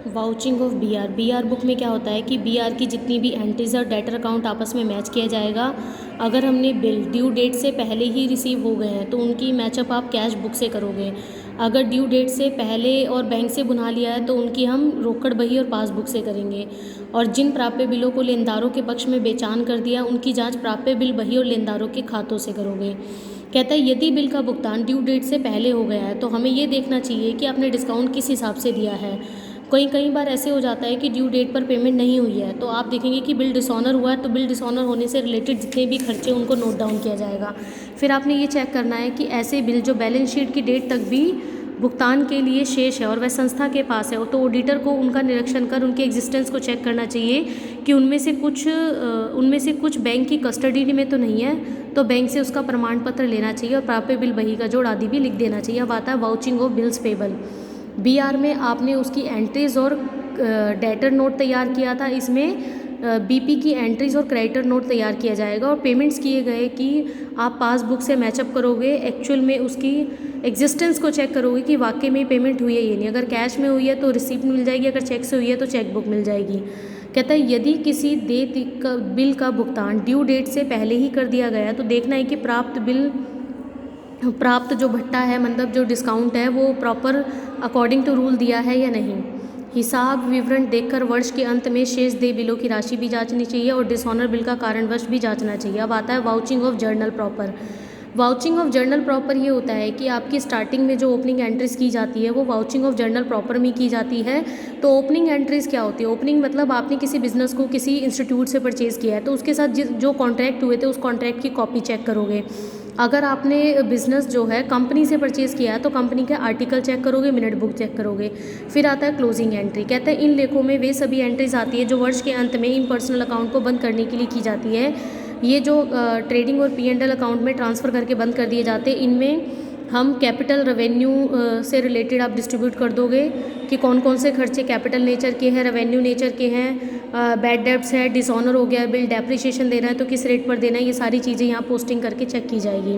Vouching of B R book में क्या होता है कि बीआर की जितनी भी एंट्रीज और डेटर अकाउंट आपस में मैच किया जाएगा। अगर हमने बिल ड्यू डेट से पहले ही रिसीव हो गए हैं तो उनकी मैचअप आप कैश बुक से करोगे। अगर ड्यू डेट से पहले और बैंक से बुना लिया है तो उनकी हम रोकड़ बही और पासबुक से करेंगे। और जिन प्राप्य बिलों को लेनदारों के पक्ष में बेचान कर दिया उनकी जांच प्राप्य बिल बही और लेनदारों के खातों से करोगे। कहता है यदि बिल का भुगतान ड्यू डेट से पहले हो गया है तो हमें ये देखना चाहिए कि आपने डिस्काउंट किस हिसाब से दिया है। कई बार ऐसे हो जाता है कि ड्यू डेट पर पेमेंट नहीं हुई है तो आप देखेंगे कि बिल डिसऑनर हुआ है, तो बिल डिसऑनर होने से रिलेटेड जितने भी खर्चे उनको नोट डाउन किया जाएगा। फिर आपने ये चेक करना है कि ऐसे बिल जो बैलेंस शीट की डेट तक भी भुगतान के लिए शेष है और वह संस्था के पास है तो ऑडिटर को उनका निरीक्षण कर उनके एग्जिस्टेंस को चेक करना चाहिए कि उनमें से कुछ बैंक की कस्टडी में तो नहीं है, तो बैंक से उसका प्रमाण पत्र लेना चाहिए और प्राप्य बिल बही का जोड़ आदि भी लिख देना चाहिए। अब आता है vouching of bills payable. BR में आपने उसकी एंट्रीज और डेटर नोट तैयार किया था, इसमें बीपी की एंट्रीज और क्रेडिटर नोट तैयार किया जाएगा और पेमेंट्स किए गए कि आप पासबुक से मैचअप करोगे, एक्चुअल में उसकी एग्जिस्टेंस को चेक करोगे कि वाकई में पेमेंट हुई है ये नहीं। अगर कैश में हुई है तो रिसिप्ट मिल जाएगी, अगर चेक से हुई है तो चेक बुक मिल जाएगी। कहता है यदि किसी बिल का भुगतान ड्यू डेट से पहले ही कर दिया गया तो देखना है कि प्राप्त जो भत्ता है मतलब जो डिस्काउंट है वो प्रॉपर अकॉर्डिंग टू रूल दिया है या नहीं। हिसाब विवरण देखकर वर्ष के अंत में शेष देय बिलों की राशि भी जांचनी चाहिए और डिसऑनर बिल का कारणवश भी जांचना चाहिए। अब आता है vouching of journal proper. Vouching of journal proper ये होता है कि आपकी स्टार्टिंग में जो ओपनिंग एंट्रीज की जाती है वो वाउचिंग ऑफ जर्नल प्रॉपर में की जाती है। तो ओपनिंग एंट्रीज क्या होती है? ओपनिंग मतलब आपने किसी बिजनेस को किसी इंस्टीट्यूट से परचेज़ किया है तो उसके साथ जो कॉन्ट्रैक्ट हुए थे उस कॉन्ट्रैक्ट की कॉपी चेक करोगे। अगर आपने बिज़नेस जो है कंपनी से परचेज़ किया है तो कंपनी के आर्टिकल चेक करोगे, मिनट बुक चेक करोगे। फिर आता है क्लोजिंग एंट्री। कहते हैं इन लेखों में वे सभी एंट्रीज आती है जो वर्ष के अंत में इन पर्सनल अकाउंट को बंद करने के लिए की जाती है। ये जो ट्रेडिंग और P&L अकाउंट में ट्रांसफ़र करके बंद कर दिए जाते हैं, इनमें हम कैपिटल रेवेन्यू से रिलेटेड आप डिस्ट्रीब्यूट कर दोगे कि कौन कौन से खर्चे कैपिटल नेचर के हैं, रेवेन्यू नेचर के हैं, बैड डेब्ट्स है, डिसऑनर हो गया बिल, डेप्रिसिएशन देना है तो किस रेट पर देना है, ये सारी चीज़ें यहाँ पोस्टिंग करके चेक की जाएगी।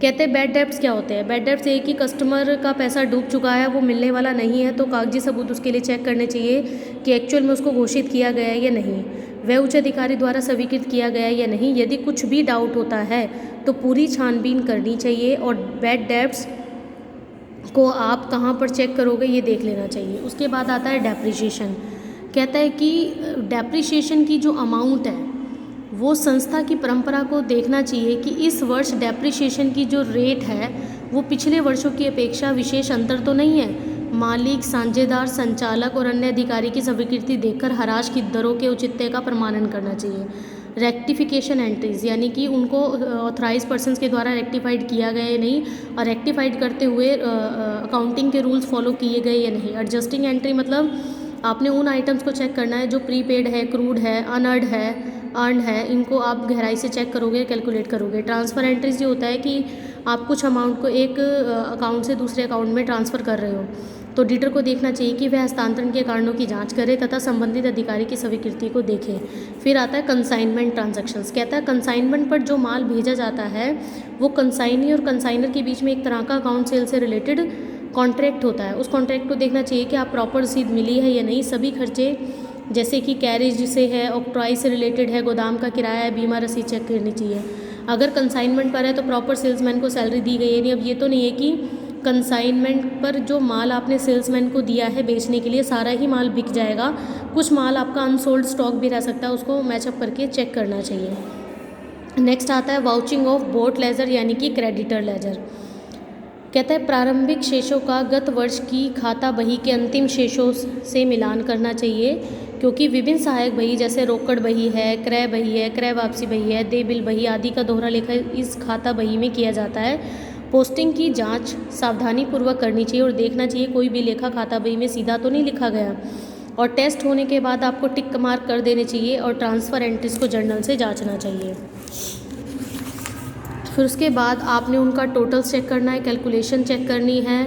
कहते हैं बैड डेब्ट्स क्या होते हैं? बैड डेब्ट्स एक ही कस्टमर का पैसा डूब चुका है, वो मिलने वाला नहीं है तो कागजी सबूत उसके लिए चेक करने चाहिए कि एक्चुअल में उसको घोषित किया गया है या नहीं, वह उच्च अधिकारी द्वारा स्वीकृत किया गया है या नहीं। यदि कुछ भी डाउट होता है तो पूरी छानबीन करनी चाहिए और बैड डेब्ट्स को आप कहाँ पर चेक करोगे ये देख लेना चाहिए। उसके बाद आता है डेप्रिसिएशन। कहता है कि डेप्रिसिएशन की जो अमाउंट है वो संस्था की परंपरा को देखना चाहिए कि इस वर्ष डेप्रिसिएशन की जो रेट है वो पिछले वर्षों की अपेक्षा विशेष अंतर तो नहीं है। मालिक, साझेदार, संचालक और अन्य अधिकारी की स्वीकृति देखकर हराज की दरों के औचित्य का प्रमाणन करना चाहिए। रेक्टिफिकेशन एंट्रीज यानी कि उनको ऑथराइज पर्सन्स के द्वारा रेक्टिफाइड किया गया या नहीं और रेक्टिफाइड करते हुए अकाउंटिंग के रूल्स फॉलो किए गए या नहीं। एडजस्टिंग एंट्री मतलब आपने उन आइटम्स को चेक करना है जो प्रीपेड है, क्रूड है, अर्न है, इनको आप गहराई से चेक करोगे, कैलकुलेट करोगे। ट्रांसफ़र एंट्रीज ये होता है कि आप कुछ अमाउंट को एक अकाउंट से दूसरे अकाउंट में ट्रांसफ़र कर रहे हो तो ऑडिटर को देखना चाहिए कि वह हस्तांतरण के कारणों की जांच करे तथा संबंधित अधिकारी की स्वीकृति को देखे। फिर आता है कंसाइनमेंट ट्रांजैक्शंस। कहता है कंसाइनमेंट पर जो माल भेजा जाता है वो कंसाइनी और कंसाइनर के बीच में एक तरह का अकाउंट सेल से रिलेटेड कॉन्ट्रैक्ट होता है। उस कॉन्ट्रैक्ट को देखना चाहिए कि आप प्रॉपर रसीद मिली है या नहीं। सभी खर्चे जैसे कि कैरेज से है, ऑक्ट्रॉय से रिलेटेड है, गोदाम का किराया है, बीमा रसीद चेक करनी चाहिए। अगर कंसाइनमेंट पर है तो प्रॉपर सेल्समैन को सैलरी दी गई है नहीं। अब ये तो नहीं है कि कंसाइनमेंट पर जो माल आपने सेल्समैन को दिया है बेचने के लिए सारा ही माल बिक जाएगा, कुछ माल आपका अनसोल्ड स्टॉक भी रह सकता है, उसको मैचअप करके चेक करना चाहिए। नेक्स्ट आता है वाउचिंग ऑफ बोट लेजर यानी कि क्रेडिटर लेजर। कहता है प्रारंभिक शेषों का गत वर्ष की खाता बही के अंतिम शेषों से मिलान करना चाहिए क्योंकि विभिन्न सहायक बही जैसे रोकड़ बही है, क्रय वापसी बही है, देय बिल बही आदि का दोहरा लेखा इस खाता बही में किया जाता है। पोस्टिंग की जांच सावधानी पूर्वक करनी चाहिए और देखना चाहिए कोई भी लेखा खाता बही में सीधा तो नहीं लिखा गया और टेस्ट होने के बाद आपको टिक मार्क कर देने चाहिए और ट्रांसफ़र एंट्रीज को जर्नल से जांचना चाहिए। फिर उसके बाद आपने उनका टोटल चेक करना है, कैलकुलेशन चेक करनी है,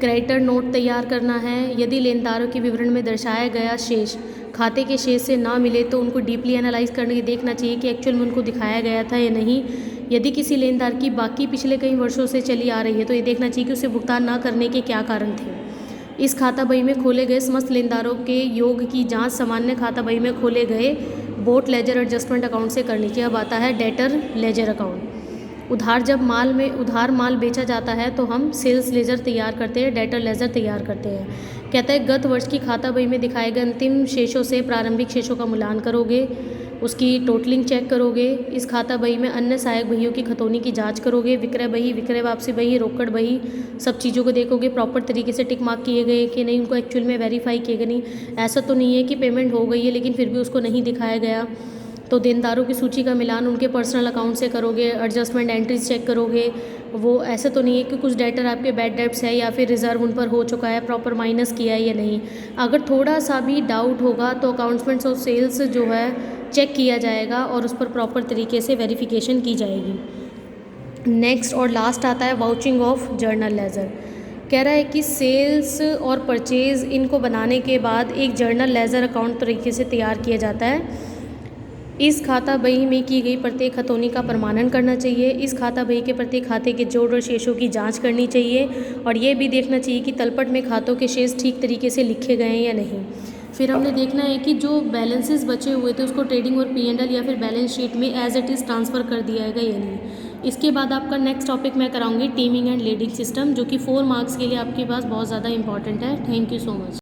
क्रेडिटर नोट तैयार करना है। यदि लेनदारों के विवरण में दर्शाया गया शेष खाते के शेष से ना मिले तो उनको डीपली एनालाइज करके देखना चाहिए कि एक्चुअल में उनको दिखाया गया था या नहीं। यदि किसी लेनदार की बाकी पिछले कई वर्षों से चली आ रही है तो ये देखना चाहिए कि उसे भुगतान ना करने के क्या कारण थे। इस खाता बही में खोले गए समस्त लेनदारों के योग की जांच सामान्य खाता बही में खोले गए बोट लेजर एडजस्टमेंट अकाउंट से करनी चाहिए। अब आता है डेटर लेजर अकाउंट। उधार माल बेचा जाता है तो हम सेल्स लेजर तैयार करते हैं, डेटर लेजर तैयार करते हैं। कहता है गत वर्ष की खाता बही में दिखाए गए अंतिम शेषों से प्रारंभिक शेषों का मूल्यांकन करोगे, उसकी टोटलिंग चेक करोगे, इस खाता बही में अन्य सहायक बहियों की खतौनी की जांच करोगे, विक्रय बही, विक्रय वापसी बही, रोकड़ बही, सब चीज़ों को देखोगे प्रॉपर तरीके से टिक मार्क किए गए कि नहीं, उनको एक्चुअल में वेरीफाई किए गए नहीं। ऐसा तो नहीं है कि पेमेंट हो गई है लेकिन फिर भी उसको नहीं दिखाया गया। तो देनदारों की सूची का मिलान उनके पर्सनल अकाउंट से करोगे, एडजस्टमेंट एंट्रीज चेक करोगे। वो ऐसा तो नहीं है कि कुछ डेटर आपके बैड डेब्ट्स है या फिर रिजर्व उन पर हो चुका है, प्रॉपर माइनस किया है या नहीं। अगर थोड़ा सा भी डाउट होगा तो अकाउंट्समेंट्स ऑफ सेल्स जो है चेक किया जाएगा और उस पर प्रॉपर तरीके से वेरिफिकेशन की जाएगी। नेक्स्ट और लास्ट आता है वाउचिंग ऑफ जर्नल लेजर। कह रहा है कि सेल्स और परचेज इनको बनाने के बाद एक जर्नल लेजर अकाउंट तरीके से तैयार किया जाता है। इस खाता बही में की गई प्रत्येक खतौनी का प्रमाणन करना चाहिए। इस खाता बही के प्रत्येक खाते के जोड़ और शेषों की जांच करनी चाहिए और ये भी देखना चाहिए कि तलपट में खातों के शेष ठीक तरीके से लिखे गए हैं या नहीं। फिर हमने देखना है कि जो बैलेंसेस बचे हुए थे उसको ट्रेडिंग और P&L या फिर बैलेंस शीट में एज इट इज़ ट्रांसफ़र कर दिया जाएगा या नहीं। इसके बाद आपका नेक्स्ट टॉपिक मैं कराऊंगी टीमिंग एंड लीडिंग सिस्टम, जो कि 4 मार्क्स के लिए आपके पास बहुत ज़्यादा इंपॉर्टेंट है। Thank you so much.